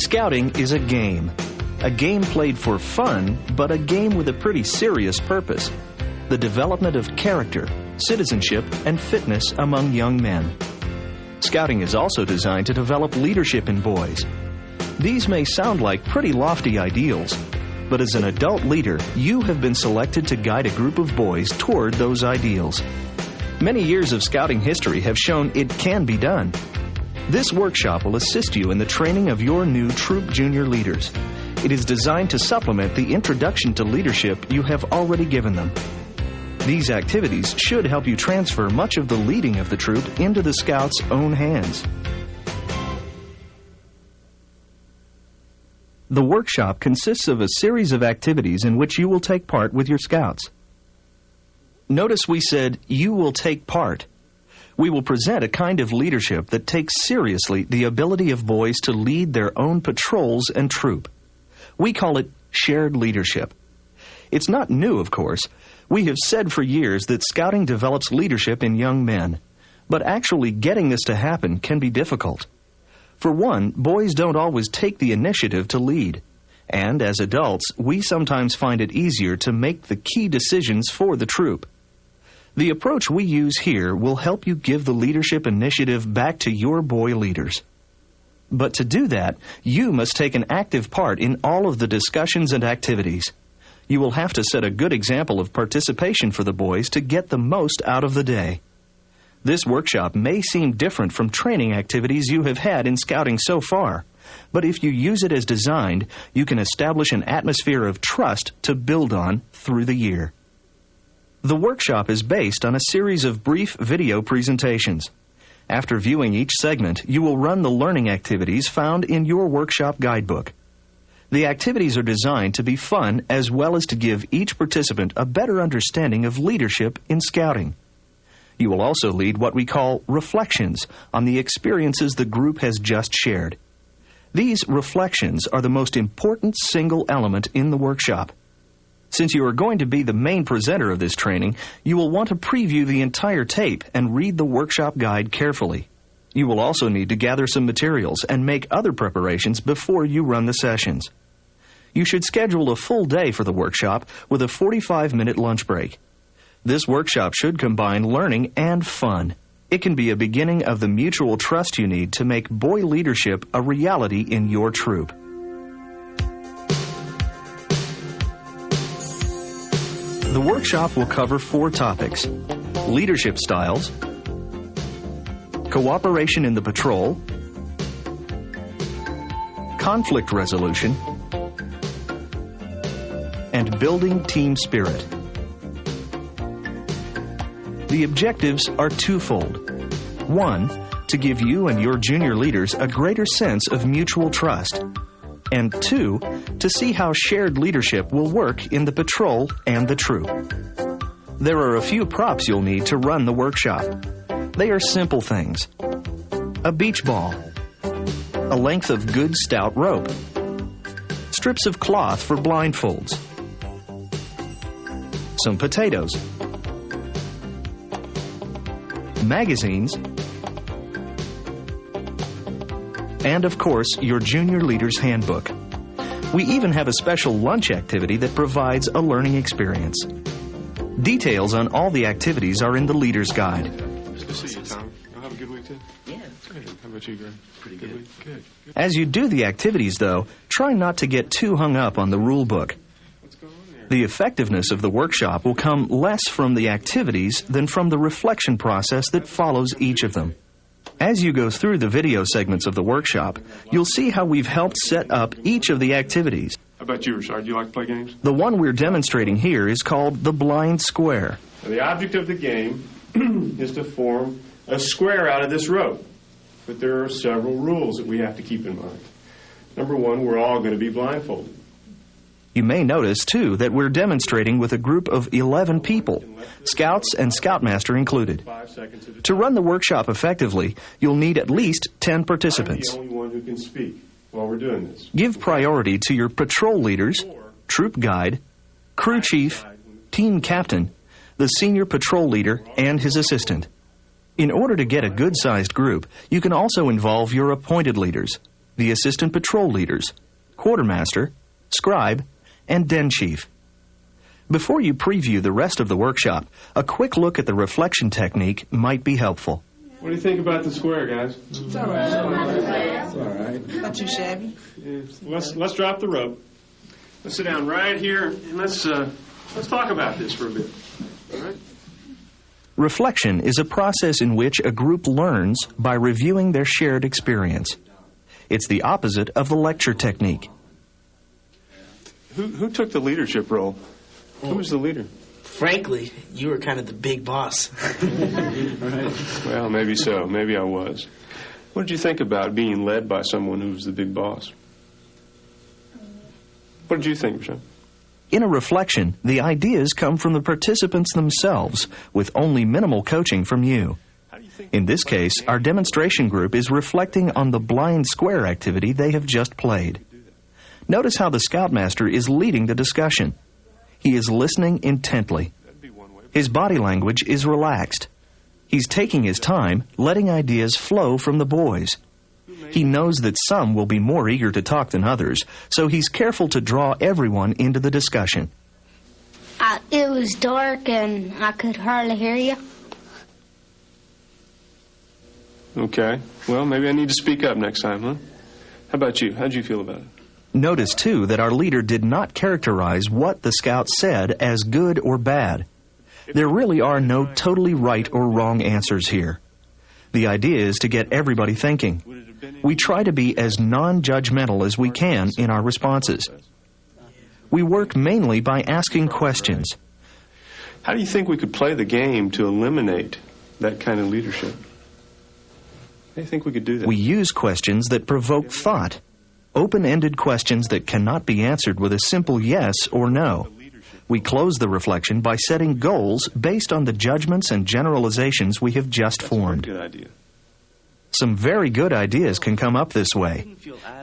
Scouting is a game played for fun, but a game with a pretty serious purpose: the development of character, citizenship, and fitness among young men. Scouting is also designed to develop leadership in boys. These may sound like pretty lofty ideals, but as an adult leader, you have been selected to guide a group of boys toward those ideals. Many years of Scouting history have shown it can be done. This workshop will assist you in the training of your new troop junior leaders. It is designed to supplement the introduction to leadership you have already given them. These activities should help you transfer much of the leading of the troop into the Scouts' own hands. The workshop consists of a series of activities in which you will take part with your Scouts. Notice we said, you will take part. We will present a kind of leadership that takes seriously the ability of boys to lead their own patrols and troop. We call it shared leadership. It's not new, of course. We have said for years that Scouting develops leadership in young men, but actually getting this to happen can be difficult. For one, boys don't always take the initiative to lead, and as adults, we sometimes find it easier to make the key decisions for the troop. The approach we use here will help you give the leadership initiative back to your boy leaders. But to do that, you must take an active part in all of the discussions and activities. You will have to set a good example of participation for the boys to get the most out of the day. This workshop may seem different from training activities you have had in Scouting so far, but if you use it as designed, you can establish an atmosphere of trust to build on through the year. The workshop is based on a series of brief video presentations. After viewing each segment, you will run the learning activities found in your workshop guidebook. The activities are designed to be fun as well as to give each participant a better understanding of leadership in Scouting. You will also lead what we call reflections on the experiences the group has just shared. These reflections are the most important single element in the workshop. Since you are going to be the main presenter of this training, you will want to preview the entire tape and read the workshop guide carefully. You will also need to gather some materials and make other preparations before you run the sessions. You should schedule a full day for the workshop with a 45-minute lunch break. This workshop should combine learning and fun. It can be a beginning of the mutual trust you need to make boy leadership a reality in your troop. The workshop will cover 4 topics: leadership styles, cooperation in the patrol, conflict resolution, and building team spirit. The objectives are twofold. 1, to give you and your junior leaders a greater sense of mutual trust. And 2, to see how shared leadership will work in the patrol and the troop. There are a few props you'll need to run the workshop. They are simple things: a beach ball, a length of good stout rope, strips of cloth for blindfolds, some potatoes, magazines, and of course, your junior leader's handbook. We even have a special lunch activity that provides a learning experience. Details on all the activities are in the leader's guide. Good to see you, Tom. You'll have a good week, too? Yeah. Good. How about you, Greg? Pretty good. Week? Good. As you do the activities, though, try not to get too hung up on the rule book. What's going on there? The effectiveness of the workshop will come less from the activities than from the reflection process that follows each of them. As you go through the video segments of the workshop, you'll see how we've helped set up each of the activities. How about you, Richard? Do you like to play games? The one we're demonstrating here is called the blind square. Now, the object of the game is to form a square out of this rope. But there are several rules that we have to keep in mind. Number 1, we're all going to be blindfolded. You may notice, too, that we're demonstrating with a group of 11 people, Scouts and Scoutmaster included. 5 seconds at a To time. run the workshop effectively, you'll need at least 10 participants. I'm the only one who can speak while we're doing this. Give priority to your patrol leaders, troop guide, crew chief, team captain, the senior patrol leader, and his assistant. In order to get a good-sized group, you can also involve your appointed leaders. the assistant patrol leaders, quartermaster, scribe, and den chief. Before you preview the rest of the workshop, a quick look at the reflection technique might be helpful. What do you think about the square, guys? It's all right. It's all right. Not too shabby. Yeah, let's drop the rope. Let's sit down right here and let's talk about this for a bit. All right? Reflection is a process in which a group learns by reviewing their shared experience. It's the opposite of the lecture technique. Who took the leadership role? Who was the leader? Frankly, you were kind of the big boss. Right. Well, maybe so. Maybe I was. What did you think about being led by someone who was the big boss? What did you think, Rashawn? In a reflection, the ideas come from the participants themselves, with only minimal coaching from you. In this case, our demonstration group is reflecting on the blind square activity they have just played. Notice how the Scoutmaster is leading the discussion. He is listening intently. His body language is relaxed. He's taking his time, letting ideas flow from the boys. He knows that some will be more eager to talk than others, so he's careful to draw everyone into the discussion. It was dark and I could hardly hear you. Okay. Well, maybe I need to speak up next time, huh? How about you? How'd you feel about it? Notice, too, that our leader did not characterize what the scouts said as good or bad. There really are no totally right or wrong answers here. The idea is to get everybody thinking. We try to be as non-judgmental as we can in our responses. We work mainly by asking questions. How do you think we could play the game to eliminate that kind of leadership? How do you think we could do that? We use questions that provoke thought. Open-ended questions that cannot be answered with a simple yes or no. We close the reflection by setting goals based on the judgments and generalizations we have just formed. Good idea. Some very good ideas can come up this way.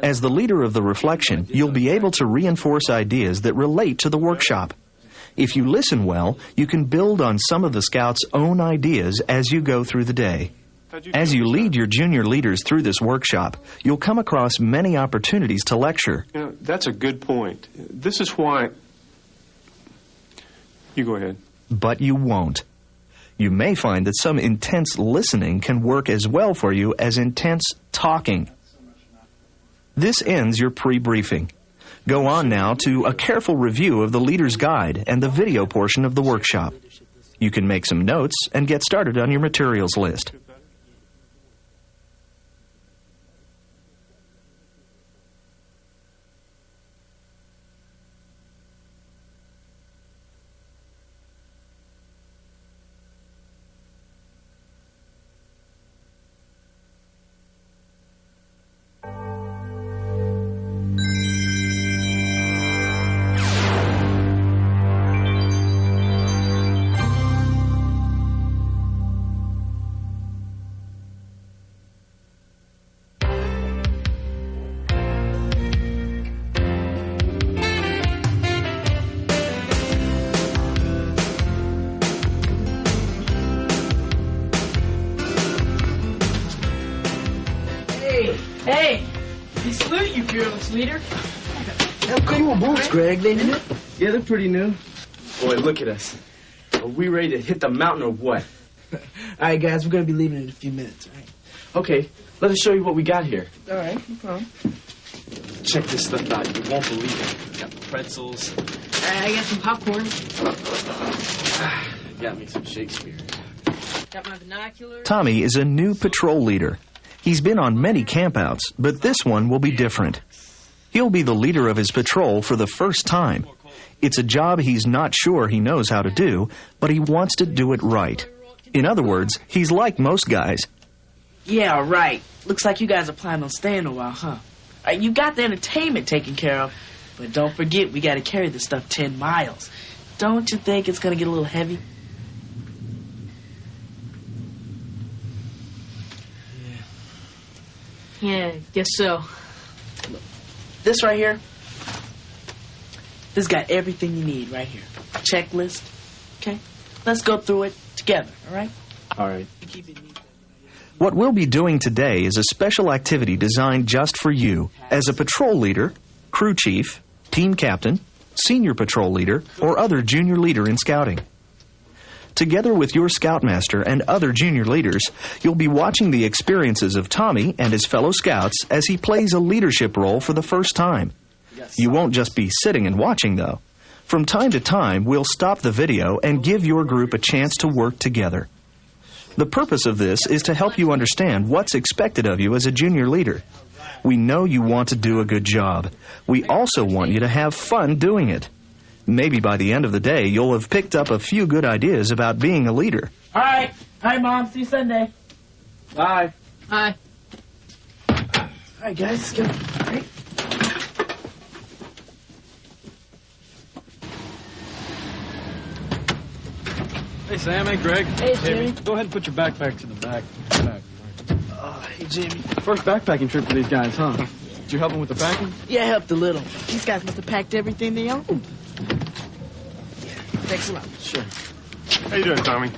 As the leader of the reflection, you'll be able to reinforce ideas that relate to the workshop. If you listen well, you can build on some of the scouts' own ideas as you go through the day. As you lead your junior leaders through this workshop, you'll come across many opportunities to lecture. You know, that's a good point. This is why... You go ahead. But you won't. You may find that some intense listening can work as well for you as intense talking. This ends your pre-briefing. Go on now to a careful review of the leader's guide and the video portion of the workshop. You can make some notes and get started on your materials list. Hey, we salute you, fearless leader. How cool boots, Greg? They new? Yeah, they're pretty new. Boy, look at us. Are we ready to hit the mountain or what? All right, guys, we're going to be leaving in a few minutes, all right? Okay, let us show you what we got here. All right, no problem. Check this stuff out. You won't believe it. Got pretzels. I got some popcorn. Got me some Shakespeare. Got my binoculars. Tommy is a new patrol leader. He's been on many campouts, but this one will be different. He'll be the leader of his patrol for the first time. It's a job he's not sure he knows how to do, but he wants to do it right. In other words, he's like most guys. Yeah, right. Looks like you guys are planning on staying a while, huh? You got the entertainment taken care of, but don't forget we got to carry this stuff 10 miles. Don't you think it's going to get a little heavy? Yeah, guess so. This right here, this got everything you need right here. Checklist, okay? Let's go through it together, all right? All right. Keep it neat. What we'll be doing today is a special activity designed just for you as a patrol leader, crew chief, team captain, senior patrol leader, or other junior leader in scouting. Together with your Scoutmaster and other junior leaders, you'll be watching the experiences of Tommy and his fellow scouts as he plays a leadership role for the first time. You won't just be sitting and watching, though. From time to time, we'll stop the video and give your group a chance to work together. The purpose of this is to help you understand what's expected of you as a junior leader. We know you want to do a good job. We also want you to have fun doing it. Maybe by the end of the day, you'll have picked up a few good ideas about being a leader. All right. Hi, Mom. See you Sunday. Bye. Hi. All right, guys. Let's go. All right. Hey, Sam. Hey, Greg. Hey, Jimmy. Go ahead and put your backpacks in the back. Hey, Jimmy. First backpacking trip for these guys, huh? Did you help them with the packing? Yeah, I helped a little. These guys must have packed everything they owned. Thanks a lot. Sure. How you doing, Tommy?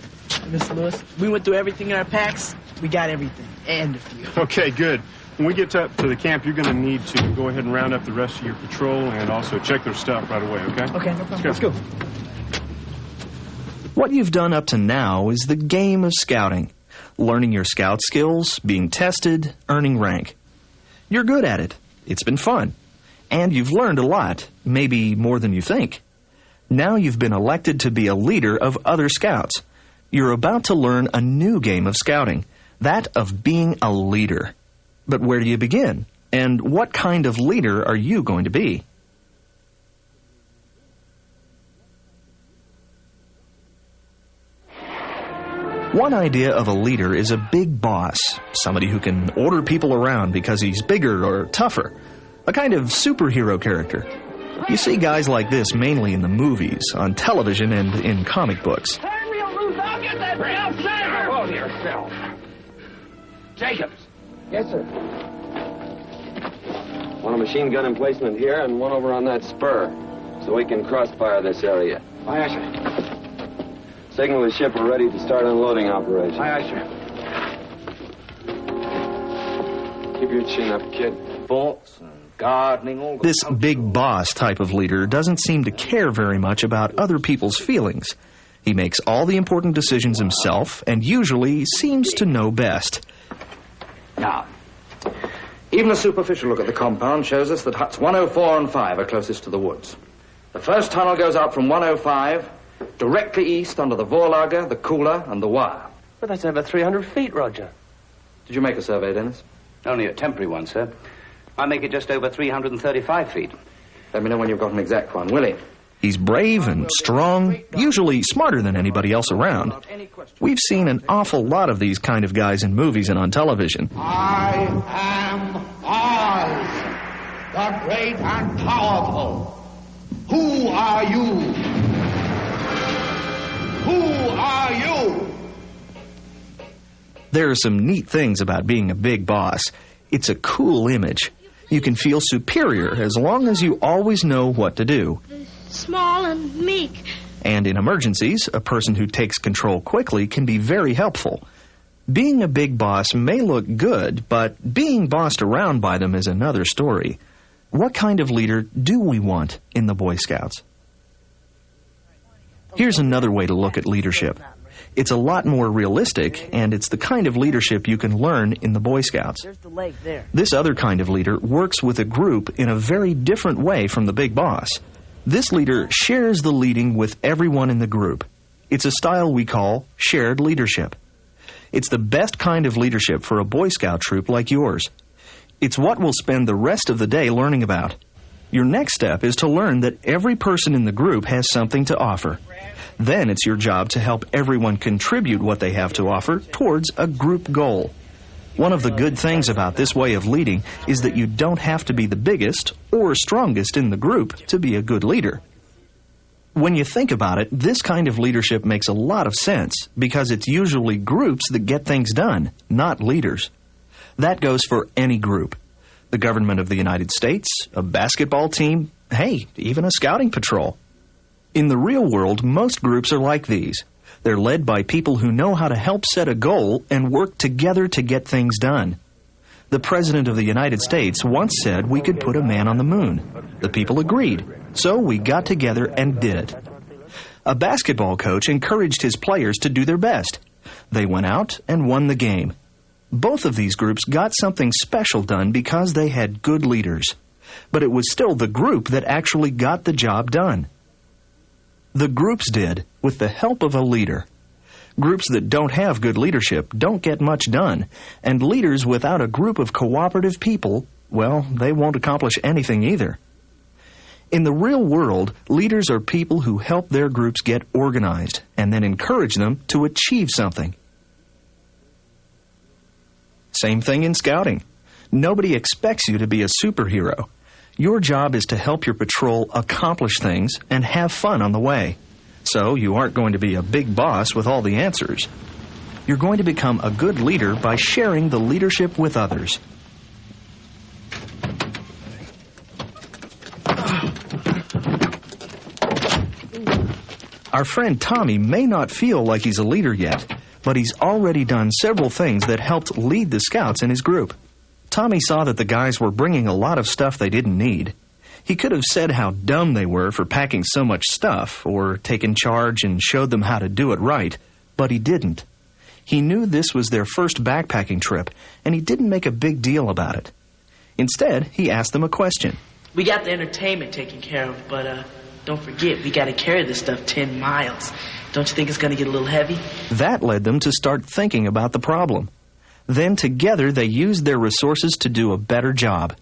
Mr. Lewis, we went through everything in our packs. We got everything. And a few. Okay, good. When we get to the camp, you're going to need to go ahead and round up the rest of your patrol and also check their stuff right away, okay? Okay, no problem. Let's go. What you've done up to now is the game of scouting. Learning your scout skills, being tested, earning rank. You're good at it. It's been fun. And you've learned a lot, maybe more than you think. Now you've been elected to be a leader of other scouts. You're about to learn a new game of scouting, that of being a leader. But where do you begin? And what kind of leader are you going to be? One idea of a leader is a big boss, somebody who can order people around because he's bigger or tougher, a kind of superhero character. You see guys like this mainly in the movies, on television, and in comic books. Turn me loose, I'll get that real saver! Hold yourself. Jacobs. Yes, sir. Want a machine gun emplacement here and one over on that spur, so we can crossfire this area. Aye, aye, sir. Signal the ship we're ready to start unloading operations. Aye, aye, sir. Keep your chin up, kid. Sports and gardening, all This big boss type of leader doesn't seem to care very much about other people's feelings. He makes all the important decisions himself and usually seems to know best. Now, even a superficial look at the compound shows us that huts 104 and 5 are closest to the woods. The first tunnel goes out from 105, directly east under the Vorlager, the Cooler, and the Wire. But that's over 300 feet, Roger. Did you make a survey, Dennis? Only a temporary one, sir. I make it just over 335 feet. Let me know when you've got an exact one, will he? He's brave and strong, usually smarter than anybody else around. We've seen an awful lot of these kind of guys in movies and on television. I am Oz, the great and powerful. Who are you? Who are you? There are some neat things about being a big boss. It's a cool image. You can feel superior as long as you always know what to do. Small and meek. And in emergencies, a person who takes control quickly can be very helpful. Being a big boss may look good, but being bossed around by them is another story. What kind of leader do we want in the Boy Scouts? Here's another way to look at leadership. It's a lot more realistic, and it's the kind of leadership you can learn in the Boy Scouts. There's the lake there. This other kind of leader works with a group in a very different way from the big boss. This leader shares the leading with everyone in the group. It's a style we call shared leadership. It's the best kind of leadership for a Boy Scout troop like yours. It's what we'll spend the rest of the day learning about. Your next step is to learn that every person in the group has something to offer. Then it's your job to help everyone contribute what they have to offer towards a group goal. One of the good things about this way of leading is that you don't have to be the biggest or strongest in the group to be a good leader. When you think about it, this kind of leadership makes a lot of sense because it's usually groups that get things done, not leaders. That goes for any group. The government of the United States, a basketball team, hey, even a scouting patrol. In the real world, most groups are like these. They're led by people who know how to help set a goal and work together to get things done. The President of the United States once said we could put a man on the moon. The people agreed, so we got together and did it. A basketball coach encouraged his players to do their best. They went out and won the game. Both of these groups got something special done because they had good leaders. But it was still the group that actually got the job done. The groups did, with the help of a leader. Groups that don't have good leadership don't get much done, and leaders without a group of cooperative people, well, they won't accomplish anything either. In the real world, leaders are people who help their groups get organized and then encourage them to achieve something. Same thing in scouting. Nobody expects you to be a superhero. Your job is to help your patrol accomplish things and have fun on the way. So you aren't going to be a big boss with all the answers. You're going to become a good leader by sharing the leadership with others. Our friend Tommy may not feel like he's a leader yet, but he's already done several things that helped lead the scouts in his group. Tommy saw that the guys were bringing a lot of stuff they didn't need. He could have said how dumb they were for packing so much stuff, or taken charge and showed them how to do it right, but he didn't. He knew this was their first backpacking trip, and he didn't make a big deal about it. Instead, he asked them a question. We got the entertainment taken care of, but don't forget, we got to carry this stuff 10 miles. Don't you think it's going to get a little heavy? That led them to start thinking about the problem. Then together they used their resources to do a better job.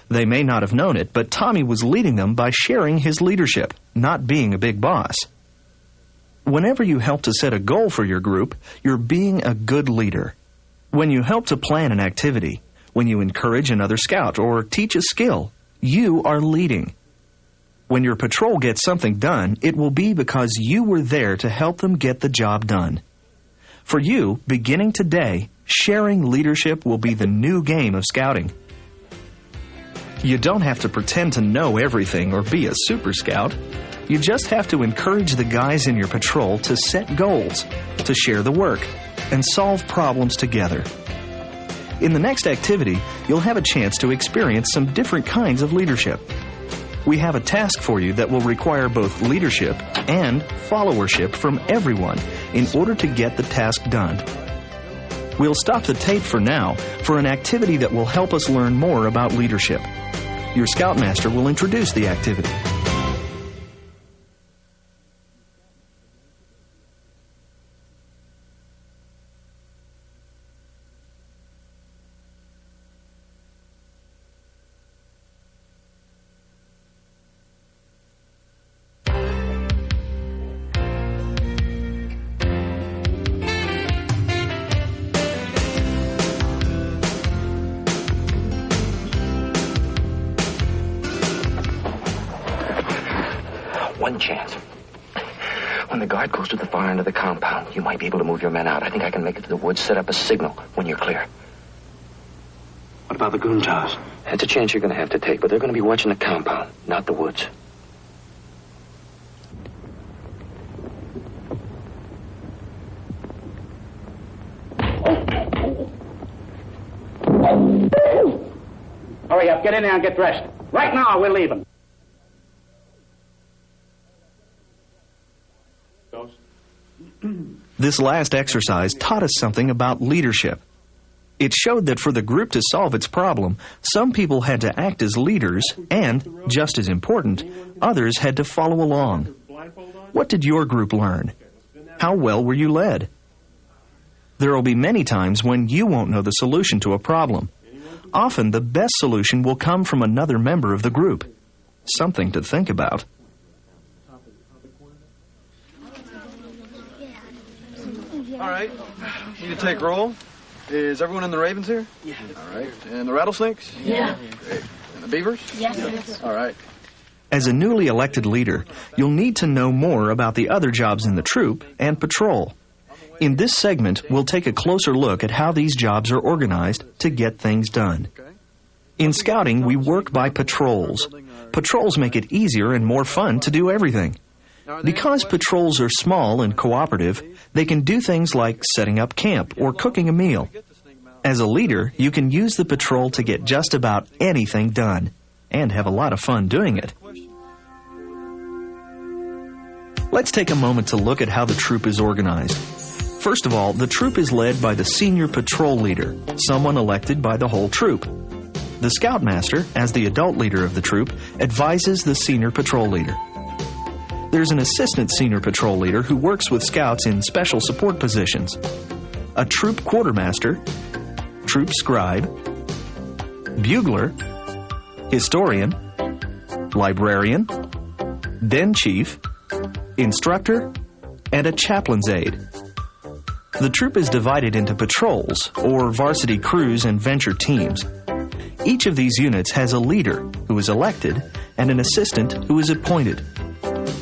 They may not have known it, but Tommy was leading them by sharing his leadership, not being a big boss. Whenever you help to set a goal for your group, you're being a good leader. When you help to plan an activity, when you encourage another scout or teach a skill, you are leading. When your patrol gets something done, it will be because you were there to help them get the job done. For you, beginning today, sharing leadership will be the new game of scouting. You don't have to pretend to know everything or be a super scout. You just have to encourage the guys in your patrol to set goals, to share the work, and solve problems together. In the next activity, you'll have a chance to experience some different kinds of leadership. We have a task for you that will require both leadership and followership from everyone in order to get the task done. We'll stop the tape for now for an activity that will help us learn more about leadership. Your Scoutmaster will introduce the activity. One chance. When the guard goes to the far end of the compound, you might be able to move your men out. I think I can make it to the woods, set up a signal when you're clear. What about the goon towers? That's a chance you're going to have to take, but they're going to be watching the compound, not the woods. Hurry up, get in there and get dressed. Right now, we're leaving. This last exercise taught us something about leadership. It showed that for the group to solve its problem, some people had to act as leaders, and, just as important, others had to follow along. What did your group learn? How well were you led? There will be many times when you won't know the solution to a problem. Often, the best solution will come from another member of the group. Something to think about. All right. Need to take roll. Is everyone in the Ravens here? Yeah. All right. And the Rattlesnakes? Yeah. Great. And the Beavers? Yes. All right. As a newly elected leader, you'll need to know more about the other jobs in the troop and patrol. In this segment, we'll take a closer look at how these jobs are organized to get things done. In scouting, we work by patrols. Patrols make it easier and more fun to do everything. Because patrols are small and cooperative, they can do things like setting up camp or cooking a meal. As a leader, you can use the patrol to get just about anything done and have a lot of fun doing it. Let's take a moment to look at how the troop is organized. First of all, the troop is led by the senior patrol leader, someone elected by the whole troop. The Scoutmaster, as the adult leader of the troop, advises the senior patrol leader. There's an assistant senior patrol leader who works with scouts in special support positions. A troop quartermaster, troop scribe, bugler, historian, librarian, den chief, instructor, and a chaplain's aide. The troop is divided into patrols, or varsity crews and venture teams. Each of these units has a leader, who is elected, and an assistant, who is appointed.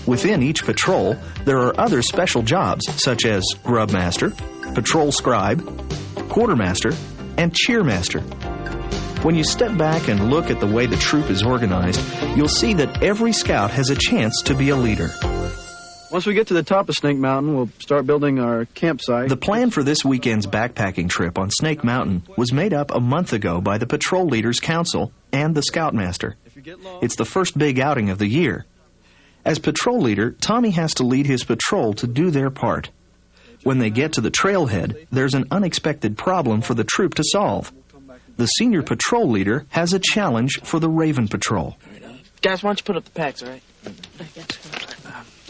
Within each patrol, there are other special jobs, such as grubmaster, patrol scribe, quartermaster, and cheermaster. When you step back and look at the way the troop is organized, you'll see that every scout has a chance to be a leader. Once we get to the top of Snake Mountain, we'll start building our campsite. The plan for this weekend's backpacking trip on Snake Mountain was made up a month ago by the Patrol Leaders Council and the Scoutmaster. It's the first big outing of the year. As patrol leader, Tommy has to lead his patrol to do their part. When they get to the trailhead, there's an unexpected problem for the troop to solve. The senior patrol leader has a challenge for the Raven Patrol. Guys, why don't you put up the packs, all right?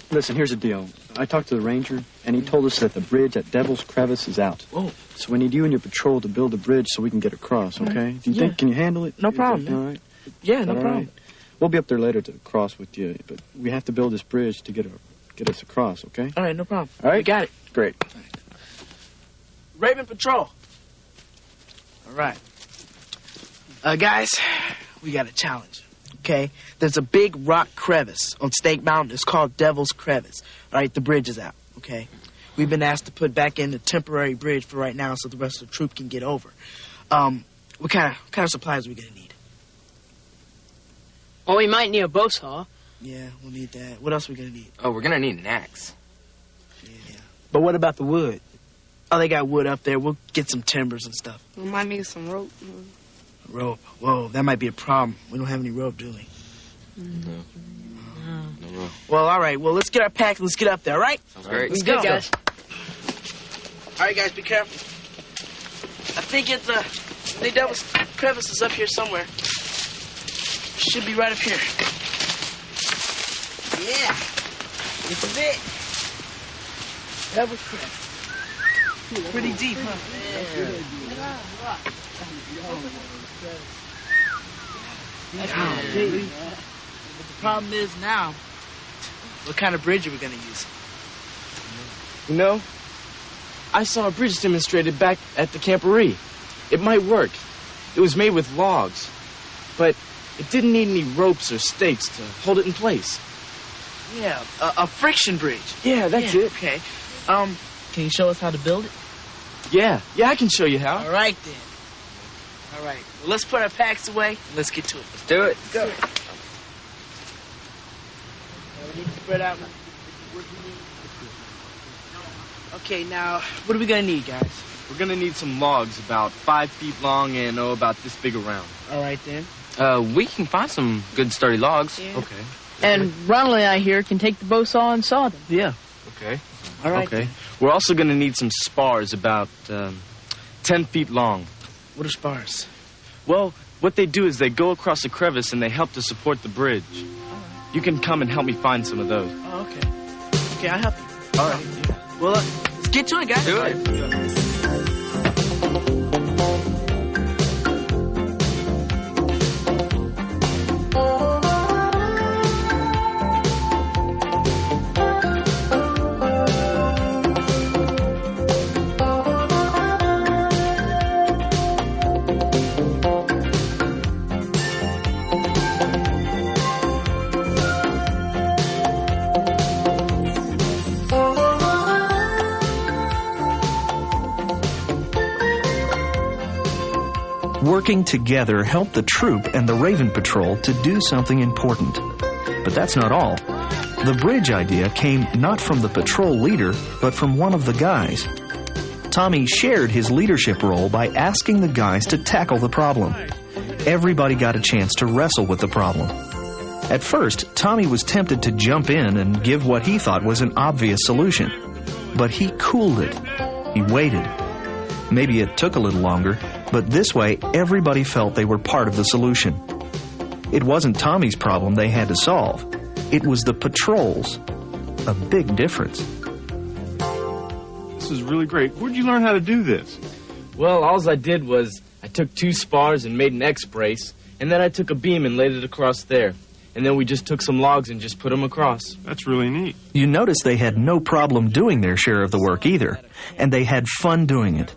Listen, here's the deal. I talked to the ranger, and he told us that the bridge at Devil's Crevice is out. Whoa. So we need you and your patrol to build a bridge so we can get across, okay? Do you think, can you handle it? No problem. All right? Yeah, no problem. Right? We'll be up there later to cross with you, but we have to build this bridge to get us across, okay? All right, no problem. All right? You got it. Great. Raven Patrol. All right. Guys, we got a challenge, okay? There's a big rock crevice on Snake Mountain. It's called Devil's Crevice. All right, the bridge is out, okay? We've been asked to put back in the temporary bridge for right now so the rest of the troop can get over. What kind of supplies are we going to need? Well, we might need a bow saw. Yeah, we'll need that. What else are we going to need? Oh, we're going to need an axe. Yeah. But what about the wood? Oh, they got wood up there. We'll get some timbers and stuff. We might need some rope. Rope? Whoa, that might be a problem. We don't have any rope, do we? No rope. Well, all right. Well, let's get our packs and let's get up there, all right? Sounds great. Let's go, go. guys. All right, guys, be careful. I think the Devil's Crevice is up here somewhere. Should be right up here. Yeah. This is it. Devil's Crevice. Pretty deep, huh? That's deep. But the problem is now, what kind of bridge are we going to use? You know, I saw a bridge demonstrated back at the camporee. It might work. It was made with logs, but it didn't need any ropes or stakes to hold it in place. Yeah, a friction bridge. Yeah, that's it. Okay. Can you show us how to build it? Yeah, I can show you how. All right, then. All right. Well, let's put our packs away and let's get to it. Let's do it. Go. We need to spread out. Okay, now, what are we going to need, guys? We're going to need some logs about 5 feet long and, about this big around. All right, then. We can find some good sturdy logs. Yeah. Okay. And Ronley, I hear, can take the bow saw and saw them. Yeah. Okay. All right. Okay. We're also going to need some spars about 10 feet long. What are spars? Well, what they do is they go across the crevice and they help to support the bridge. You can come and help me find some of those. Oh, okay. Okay, I'll help you. All right. Well, let's get to it, guys. Do it. Working together helped the troop and the Raven Patrol to do something important. But that's not all. The bridge idea came not from the patrol leader, but from one of the guys. Tommy shared his leadership role by asking the guys to tackle the problem. Everybody got a chance to wrestle with the problem. At first, Tommy was tempted to jump in and give what he thought was an obvious solution. But he cooled it. He waited. Maybe it took a little longer, but this way everybody felt they were part of the solution. It wasn't Tommy's problem they had to solve. It was the patrol's. A big difference. This is really great. Where'd you learn how to do this? Well, all I did was I took 2 spars and made an X brace, and then I took a beam and laid it across there. And then we just took some logs and just put them across. That's really neat. You notice they had no problem doing their share of the work either, and they had fun doing it.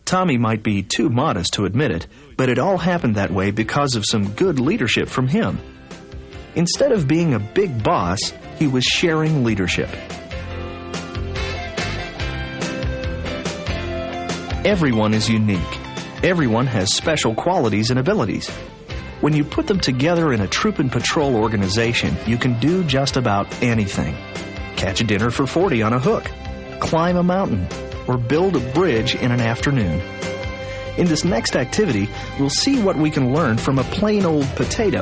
Tommy might be too modest to admit it, but it all happened that way because of some good leadership from him. Instead of being a big boss, he was sharing leadership. Everyone is unique. Everyone has special qualities and abilities. When you put them together in a troop and patrol organization, you can do just about anything. Catch a dinner for 40 on a hook, climb a mountain, or build a bridge in an afternoon. In this next activity, we'll see what we can learn from a plain old potato.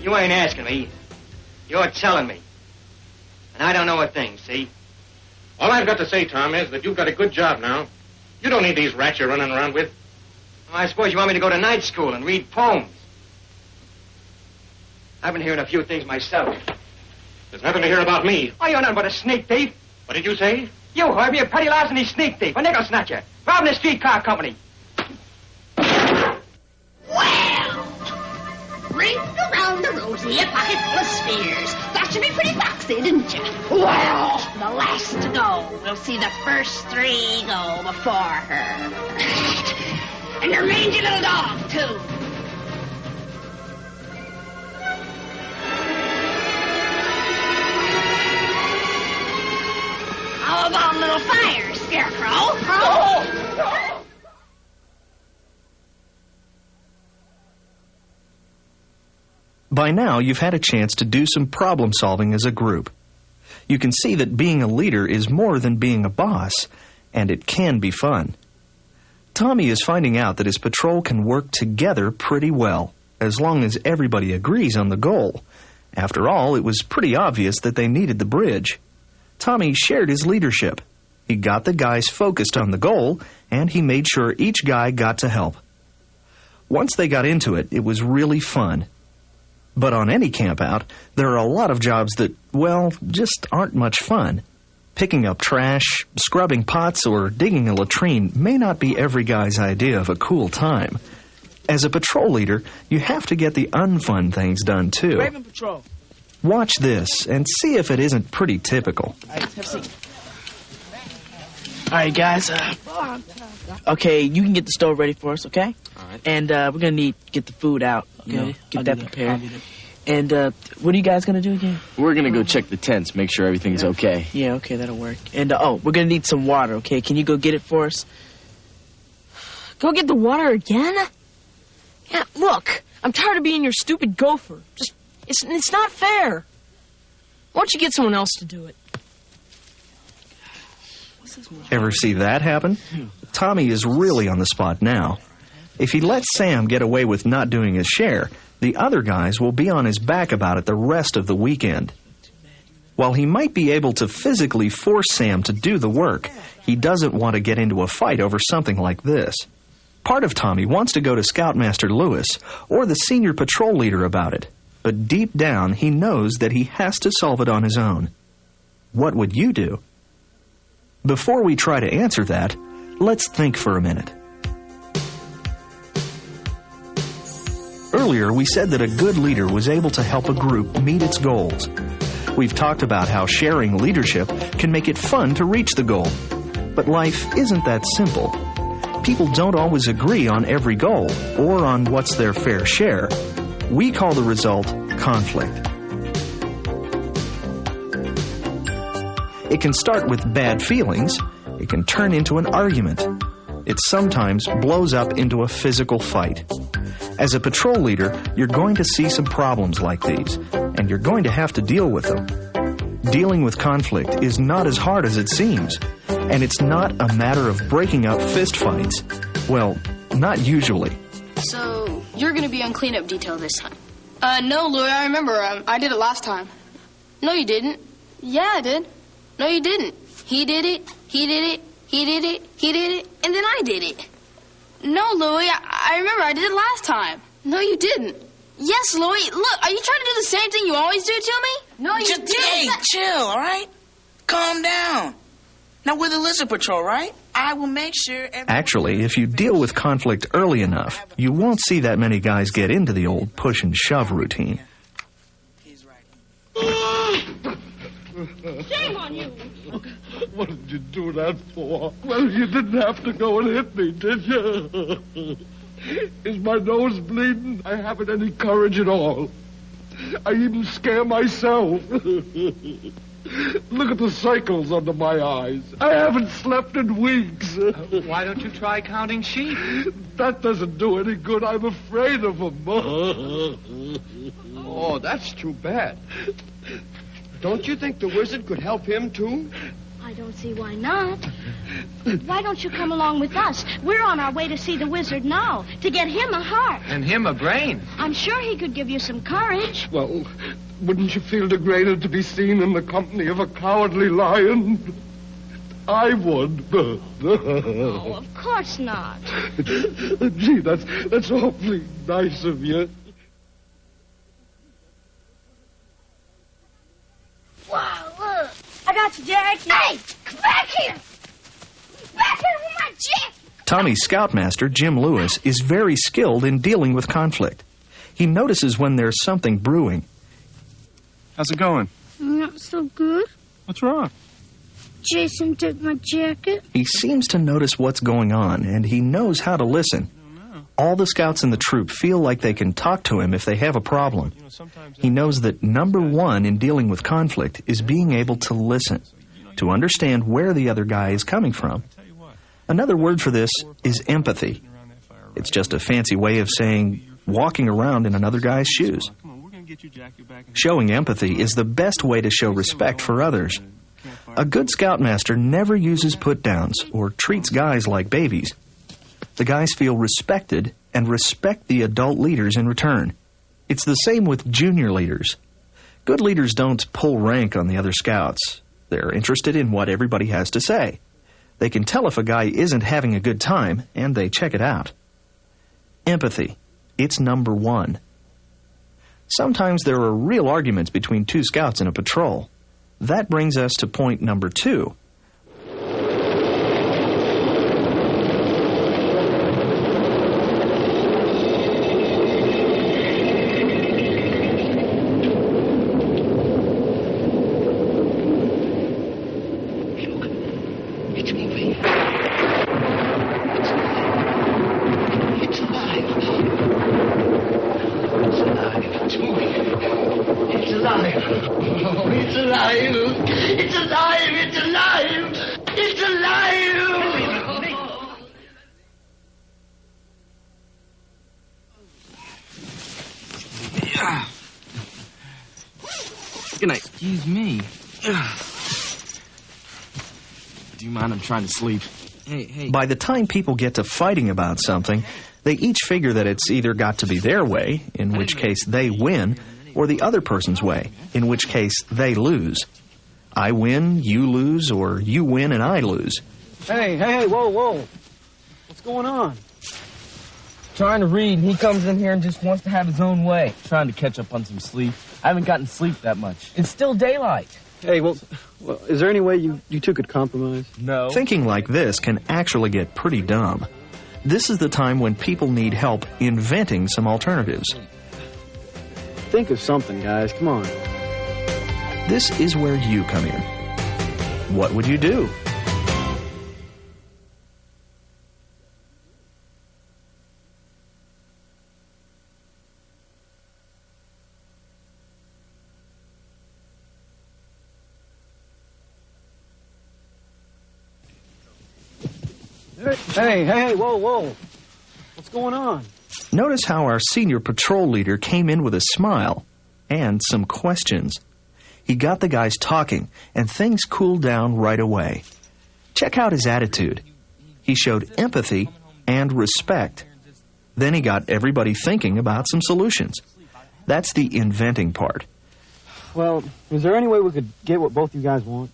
You ain't asking me. You're telling me. And I don't know a thing, see? All I've got to say, Tom, is that you've got a good job now. You don't need these rats you're running around with. Well, I suppose you want me to go to night school and read poems. I've been hearing a few things myself. There's nothing to hear about me. Oh, you're nothing but a sneak thief. What did you say? You heard me, a petty larceny sneak thief, a nickel snatcher, robbing a streetcar company. Ring around the rosy, a pocket full of spears. That should be pretty foxy, didn't you? Well, the last to go. We'll see the first 3 go before her. And your mangy little dog, too. How about a little fire, Scarecrow? Oh! By now, you've had a chance to do some problem solving as a group. You can see that being a leader is more than being a boss, and it can be fun. Tommy is finding out that his patrol can work together pretty well, as long as everybody agrees on the goal. After all, it was pretty obvious that they needed the bridge. Tommy shared his leadership. He got the guys focused on the goal, and he made sure each guy got to help. Once they got into it, it was really fun. But on any campout, there are a lot of jobs that, well, just aren't much fun. Picking up trash, scrubbing pots, or digging a latrine may not be every guy's idea of a cool time. As a patrol leader, you have to get the unfun things done, too. Raven Patrol. Watch this and see if it isn't pretty typical. All right, have a seat. All right, guys. Okay, you can get the stove ready for us, okay? All right. And we're going to need to get the food out, okay? Get that prepared. And what are you guys going to do again? We're going to go check the tents, make sure everything's okay. Yeah, okay, that'll work. And, we're going to need some water, okay? Can you go get it for us? Go get the water again? Yeah, look, I'm tired of being your stupid gopher. It's not fair. Why don't you get someone else to do it? Ever see that happen? Tommy is really on the spot now. If he lets Sam get away with not doing his share, the other guys will be on his back about it the rest of the weekend. While he might be able to physically force Sam to do the work, he doesn't want to get into a fight over something like this. Part of Tommy wants to go to Scoutmaster Lewis or the senior patrol leader about it, but deep down he knows that he has to solve it on his own. What would you do? Before we try to answer that, let's think for a minute. Earlier, we said that a good leader was able to help a group meet its goals. We've talked about how sharing leadership can make it fun to reach the goal. But life isn't that simple. People don't always agree on every goal or on what's their fair share. We call the result conflict. It can start with bad feelings. It can turn into an argument. It sometimes blows up into a physical fight. As a patrol leader, you're going to see some problems like these, and you're going to have to deal with them. Dealing with conflict is not as hard as it seems, and it's not a matter of breaking up fist fights. Well, not usually. So, you're going to be on cleanup detail this time? No, Louie, I remember. I did it last time. No, you didn't. Yeah, I did. No, you didn't. He did it, he did it, he did it, he did it, and then I did it. No, Louie, I remember I did it last time. No, you didn't. Yes, Louie. Look, are you trying to do the same thing you always do to me? No, you didn't. Hey, chill, all right? Calm down. Now, we're the Lizard Patrol, right? I will make sure... Actually, if you deal with conflict early enough, you won't see that many guys get into the old push and shove routine. Shame on you. What did you do that for? Well, you didn't have to go and hit me, did you? Is my nose bleeding? I haven't any courage at all. I even scare myself. Look at the circles under my eyes. I haven't slept in weeks. Why don't you try counting sheep? That doesn't do any good. I'm afraid of them. Oh, that's too bad. Don't you think the wizard could help him, too? I don't see why not. Why don't you come along with us? We're on our way to see the wizard now, to get him a heart. And him a brain. I'm sure he could give you some courage. Well, wouldn't you feel degraded to be seen in the company of a cowardly lion? I would. Oh, of course not. Gee, that's awfully nice of you. Wow, look. I got you, Jackie. Hey, come back here. Back here with my jacket. Tommy's Scoutmaster, Jim Lewis, is very skilled in dealing with conflict. He notices when there's something brewing. How's it going? Not so good. What's wrong? Jason took my jacket. He seems to notice what's going on, and he knows how to listen. All the scouts in the troop feel like they can talk to him if they have a problem. He knows that number one in dealing with conflict is being able to listen, to understand where the other guy is coming from. Another word for this is empathy. It's just a fancy way of saying walking around in another guy's shoes. Showing empathy is the best way to show respect for others. A good Scoutmaster never uses put-downs or treats guys like babies. The guys feel respected and respect the adult leaders in return. It's the same with junior leaders. Good leaders don't pull rank on the other scouts. They're interested in what everybody has to say. They can tell if a guy isn't having a good time, and they check it out. Empathy. It's number one. Sometimes there are real arguments between two scouts in a patrol. That brings us to point number 2. Good night. Excuse me. Do you mind? I'm trying to sleep. Hey. By the time people get to fighting about something, they each figure that it's either got to be their way, in which case they win, or the other person's way, in which case they lose. I win, you lose, or you win and I lose. Hey, whoa. What's going on? Trying to read, and he comes in here and just wants to have his own way. Trying to catch up on some sleep. I haven't gotten sleep that much. It's still daylight. Hey, well, is there any way you two could compromise? No. Thinking like this can actually get pretty dumb. This is the time when people need help inventing some alternatives. Think of something, guys. Come on. this is where you come in. What would you do? Hey, whoa. What's going on? Notice how our senior patrol leader came in with a smile and some questions. He got the guys talking, and things cooled down right away. Check out his attitude. He showed empathy and respect. Then he got everybody thinking about some solutions. That's the inventing part. Well, is there any way we could get what both you guys want?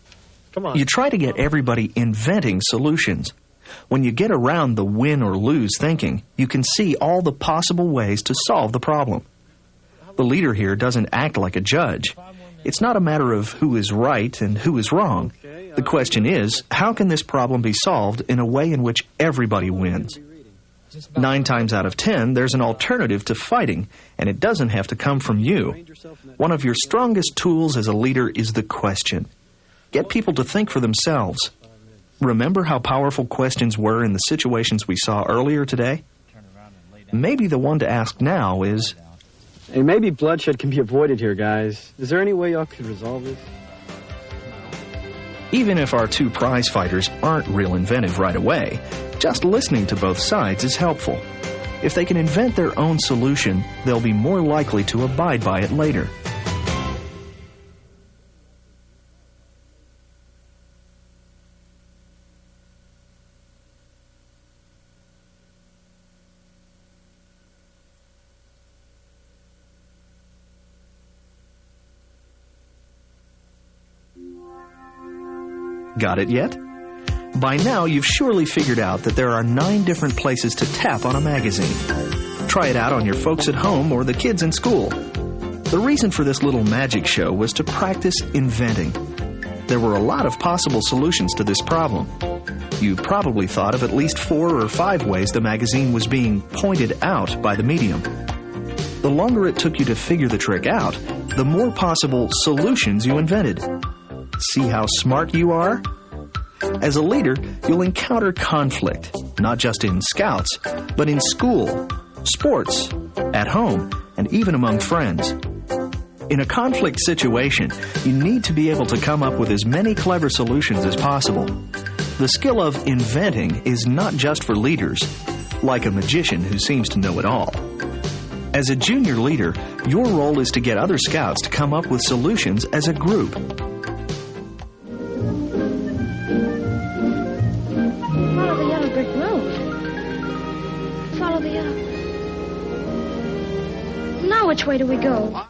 Come on. You try to get everybody inventing solutions. When you get around the win or lose thinking, you can see all the possible ways to solve the problem. The leader here doesn't act like a judge. It's not a matter of who is right and who is wrong. The question is, how can this problem be solved in a way in which everybody wins? 9 times out of 10, there's an alternative to fighting, and it doesn't have to come from you. One of your strongest tools as a leader is the question. Get people to think for themselves. Remember how powerful questions were in the situations we saw earlier today? Maybe the one to ask now is, hey, maybe bloodshed can be avoided here, guys. Is there any way y'all could resolve this? even if our 2 prize fighters aren't real inventive right away, just listening to both sides is helpful. If they can invent their own solution, they'll be more likely to abide by it later. Got it yet? By now, you've surely figured out that there are 9 different places to tap on a magazine. Try it out on your folks at home or the kids in school. The reason for this little magic show was to practice inventing. There were a lot of possible solutions to this problem. You probably thought of at least 4 or 5 ways the magazine was being pointed out by the medium. The longer it took you to figure the trick out, the more possible solutions you invented. See how smart you are? As a leader, you'll encounter conflict, not just in Scouts, but in school, sports, at home, and even among friends. In a conflict situation, you need to be able to come up with as many clever solutions as possible. The skill of inventing is not just for leaders, like a magician who seems to know it all. As a junior leader, your role is to get other Scouts to come up with solutions as a group. Which way do we go?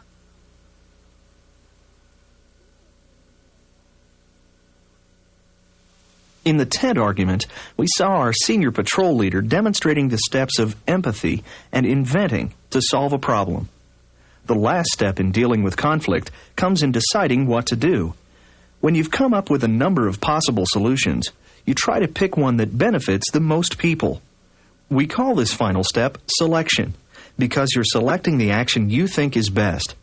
In the tent argument, we saw our senior patrol leader demonstrating the steps of empathy and inventing to solve a problem. The last step in dealing with conflict comes in deciding what to do. When you've come up with a number of possible solutions, you try to pick one that benefits the most people. We call this final step selection, because you're selecting the action you think is best.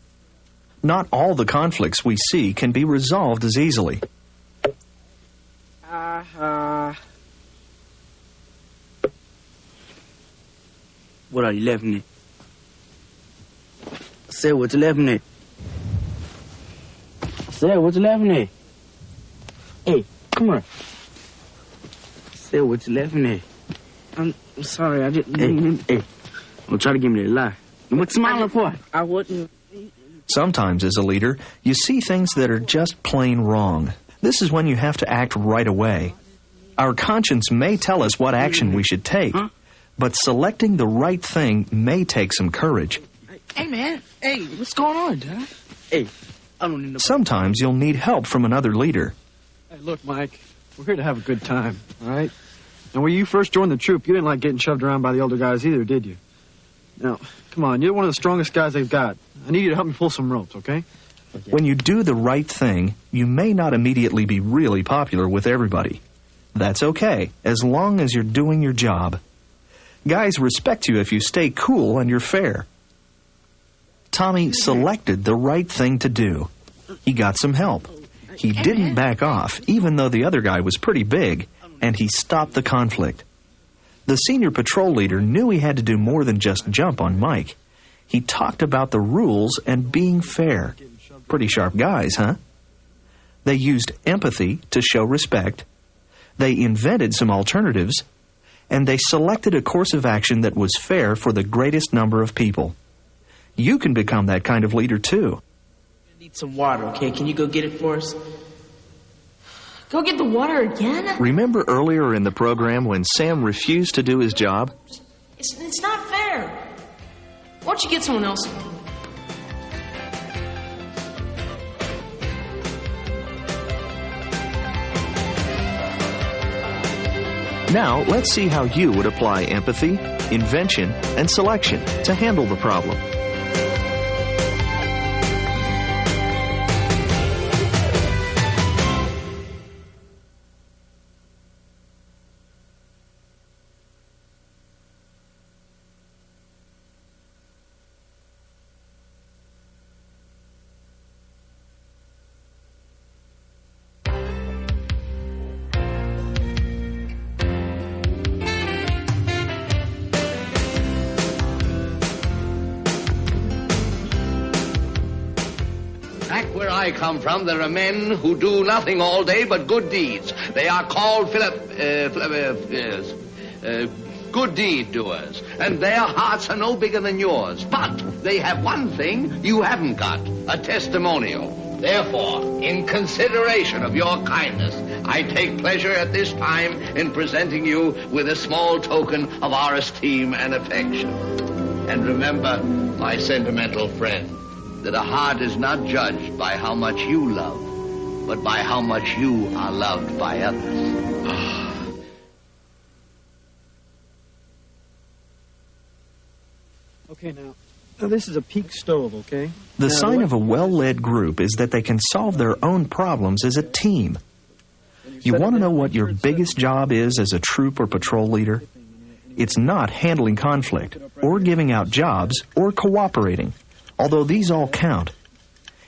Not all the conflicts we see can be resolved as easily. What are you laughing at? I said, what you laughing at? I said, what you laughing at? Hey, come here. I said, what you laughing at? I'm sorry, I didn't... Hey. Don't try to give me that lie. What's smiling for? I wouldn't. Sometimes, as a leader, you see things that are just plain wrong. This is when you have to act right away. Our conscience may tell us what action we should take, but selecting the right thing may take some courage. Hey, man. Hey, what's going on, Dad? Hey, I don't need no... Sometimes you'll need help from another leader. Hey, look, Mike, we're here to have a good time, all right? And when you first joined the troop, you didn't like getting shoved around by the older guys either, did you? Now, come on, you're one of the strongest guys they've got. I need you to help me pull some ropes, okay? When you do the right thing, you may not immediately be really popular with everybody. That's okay, as long as you're doing your job. Guys respect you if you stay cool and you're fair. Tommy selected the right thing to do. He got some help. He didn't back off, even though the other guy was pretty big, and he stopped the conflict. The senior patrol leader knew he had to do more than just jump on Mike. He talked about the rules and being fair. Pretty sharp guys, huh? They used empathy to show respect. They invented some alternatives. And they selected a course of action that was fair for the greatest number of people. You can become that kind of leader, too. I need some water, okay? Can you go get it for us? Go get the water again? Remember earlier in the program when Sam refused to do his job? It's not fair. Why don't you get someone else? Now, let's see how you would apply empathy, invention, and selection to handle the problem. Where I come from, there are men who do nothing all day but good deeds. They are called good deed doers, and their hearts are no bigger than yours. But they have one thing you haven't got, a testimonial. Therefore, in consideration of your kindness, I take pleasure at this time in presenting you with a small token of our esteem and affection. And remember, my sentimental friend, that a heart is not judged by how much you love, but by how much you are loved by others. Okay, now this is a peak stove, okay? The sign of a well-led group is that they can solve their own problems as a team. You want to know what your biggest job is as a troop or patrol leader? It's not handling conflict, or giving out jobs, or cooperating. Although these all count.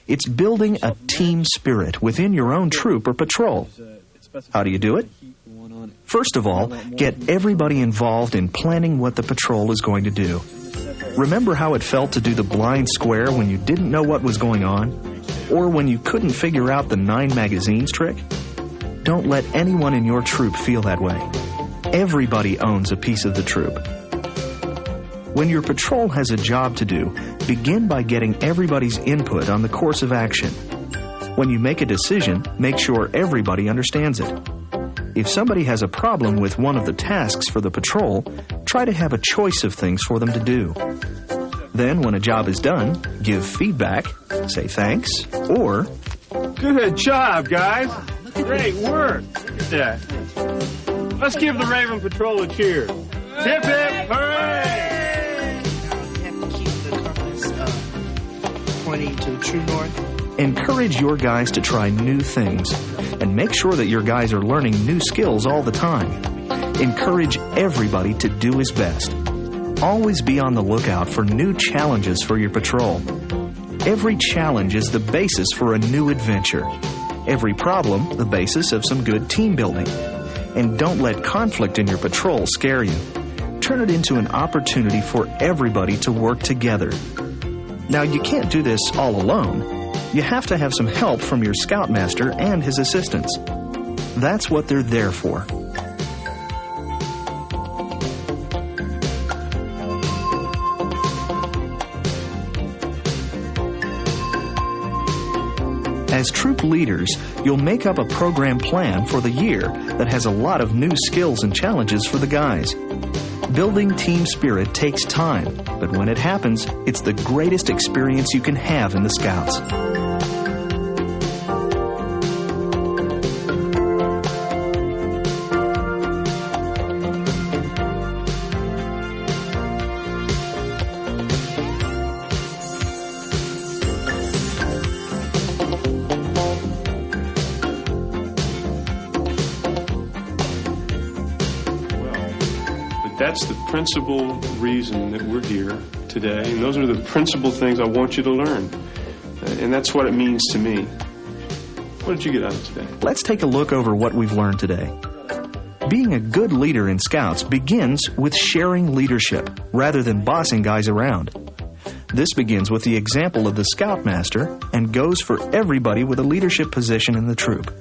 It's building a team spirit within your own troop or patrol. How do you do it? First of all, get everybody involved in planning what the patrol is going to do. Remember how it felt to do the blind square when you didn't know what was going on? Or when you couldn't figure out the 9 magazines trick? Don't let anyone in your troop feel that way. Everybody owns a piece of the troop. When your patrol has a job to do, begin by getting everybody's input on the course of action. When you make a decision, make sure everybody understands it. If somebody has a problem with one of the tasks for the patrol, try to have a choice of things for them to do. Then, when a job is done, give feedback, say thanks, or... Good job, guys. Great work. Look at that. Let's give the Raven Patrol a cheer. Hip, hip, hooray! Pointing to the true north. Encourage your guys to try new things, and make sure that your guys are learning new skills all the time. Encourage everybody to do his best. Always be on the lookout for new challenges for your patrol. Every challenge is the basis for a new adventure. Every problem, the basis of some good team building. And don't let conflict in your patrol scare you. Turn it into an opportunity for everybody to work together. Now, you can't do this all alone. You have to have some help from your Scoutmaster and his assistants. That's what they're there for. As troop leaders, you'll make up a program plan for the year that has a lot of new skills and challenges for the guys. Building team spirit takes time, but when it happens, it's the greatest experience you can have in the Scouts. That's the principal reason that we're here today, and those are the principal things I want you to learn. And that's what it means to me. What did you get out of today? Let's take a look over what we've learned today. Being a good leader in Scouts begins with sharing leadership rather than bossing guys around. This begins with the example of the Scoutmaster and goes for everybody with a leadership position in the troop.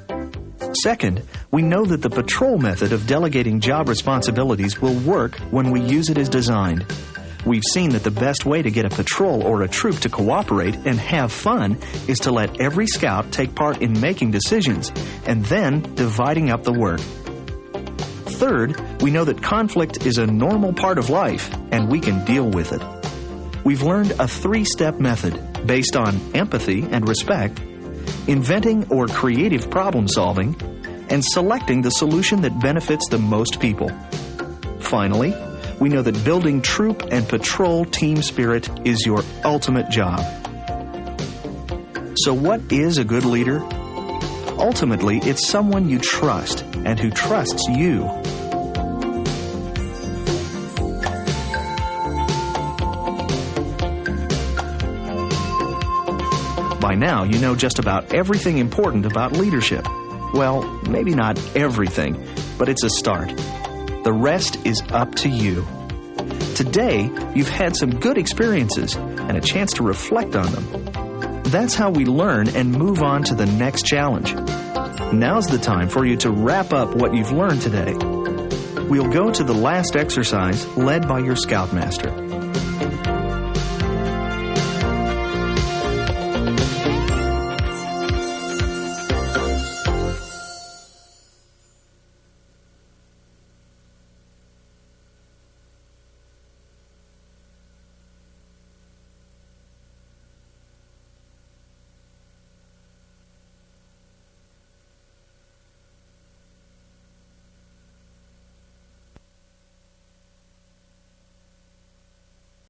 Second, we know that the patrol method of delegating job responsibilities will work when we use it as designed. We've seen that the best way to get a patrol or a troop to cooperate and have fun is to let every scout take part in making decisions and then dividing up the work. Third, we know that conflict is a normal part of life and we can deal with it. We've learned a 3-step method based on empathy and respect, inventing or creative problem solving, and selecting the solution that benefits the most people. Finally, we know that building troop and patrol team spirit is your ultimate job. So what is a good leader? Ultimately, it's someone you trust and who trusts you. By now, you know just about everything important about leadership. Well, maybe not everything, but it's a start. The rest is up to you. Today, you've had some good experiences and a chance to reflect on them. That's how we learn and move on to the next challenge. Now's the time for you to wrap up what you've learned today. We'll go to the last exercise led by your Scoutmaster.